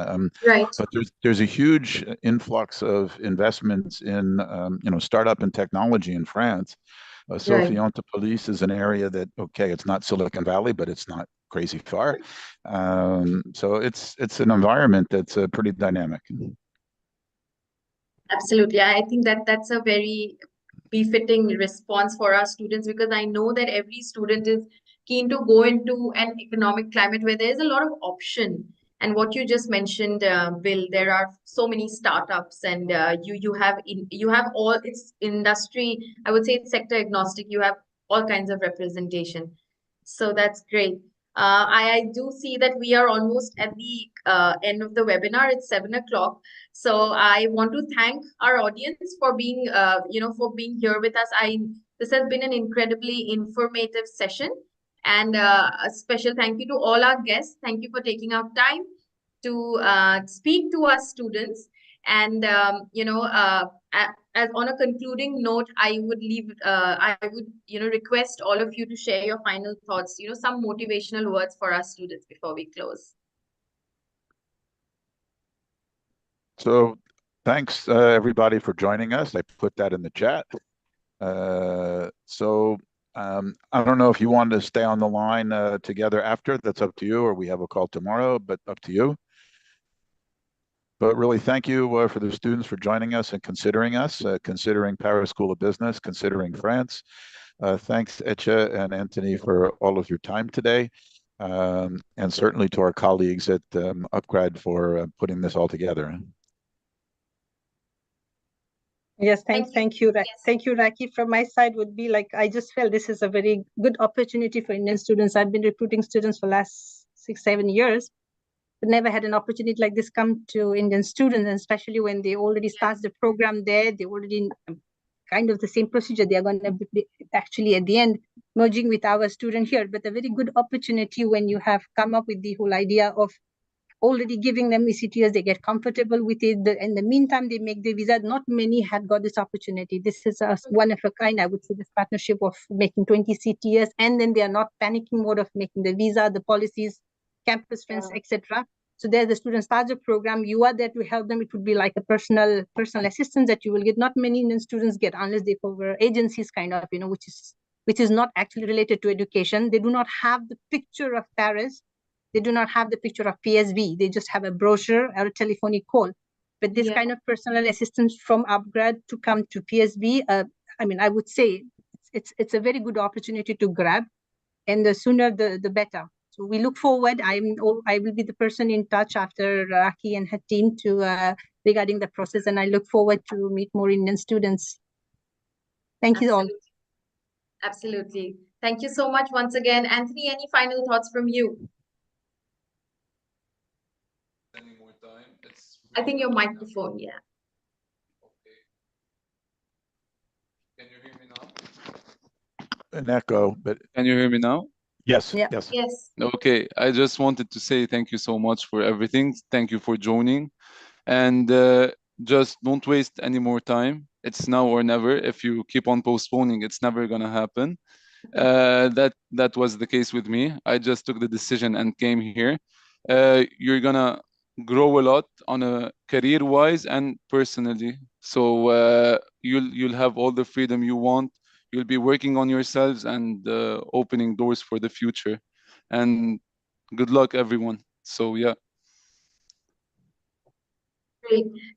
Right. But there's a huge influx of investments in startup and technology in France. Sophie Antipolis is an area that, okay, it's not Silicon Valley, but it's not crazy far. So it's an environment that's pretty dynamic. Absolutely. I think that's a very befitting response for our students, because I know that every student is keen to go into an economic climate where there's a lot of option. And what you just mentioned, Bill, there are so many startups, and you have all, it's industry. I would say it's sector agnostic. You have all kinds of representation. So that's great. I do see that we are almost at the end of the webinar. It's 7 o'clock. So I want to thank our audience for being, for being here with us. This has been an incredibly informative session, and a special thank you to all our guests. Thank you for taking out time to speak to our students, and as on a concluding note, I would, request all of you to share your final thoughts, some motivational words for our students before we close. So thanks everybody for joining us. I put that in the chat. I don't know if you want to stay on the line together after. That's up to you, or we have a call tomorrow, but up to you. But really, thank you for the students for joining us and considering us, considering Paris School of Business, considering France. Thanks, Etche and Anthony, for all of your time today. And certainly to our colleagues at Upgrad for putting this all together. Yes, thank you. Thank you, Raki. From my side would be like, I just felt this is a very good opportunity for Indian students. I've been recruiting students for the last 6-7 years, but never had an opportunity like this come to Indian students, and especially when they already start the program there, they already kind of the same procedure. They are going to be actually at the end merging with our student here, but a very good opportunity when you have come up with the whole idea of already giving them ECTS, they get comfortable with it. In the meantime, they make the visa. Not many had got this opportunity. This is one of a kind, I would say, this partnership of making 20 CTS, and then they are not panicking mode of making the visa, the policies, campus friends, etc. So there's the student starts the program. You are there to help them. It would be like a personal assistance that you will get. Not many Indian students get unless they cover agencies, kind of, which is not actually related to education. They do not have the picture of Paris. They do not have the picture of PSV. They just have a brochure or a telephonic call. But this kind of personal assistance from Upgrad to come to PSV, I would say it's a very good opportunity to grab, and the sooner the better. So we look forward. I will be the person in touch after Raki and her team to regarding the process, and I look forward to meet more Indian students. Thank you all. Absolutely. Thank you so much once again. Anthony, any final thoughts from you? Any more time? I think your microphone, yeah. Okay. Can you hear me now? An echo, but Can you hear me now? yes, Yeah. Yes. Okay, I just wanted to say thank you so much for everything. Thank you for joining. And just don't waste any more time. It's now or never. If you keep on postponing, it's never gonna happen. That was the case with me. I just took the decision and came here. You're gonna grow a lot on a career-wise and personally. So you'll have all the freedom you want. You'll be working on yourselves and opening doors for the future. And good luck, everyone. So yeah.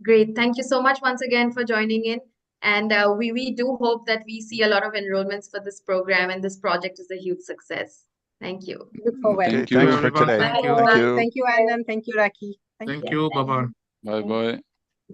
Great. Thank you so much once again for joining in. And we do hope that we see a lot of enrollments for this program, and this project is a huge success. Thank you. Look forward. okay, Thank you. thanks for everyone. today. Thank you. Thank you. Thank you, Anand. Thank you, Raki. Thank you. Bye-bye. Bye bye.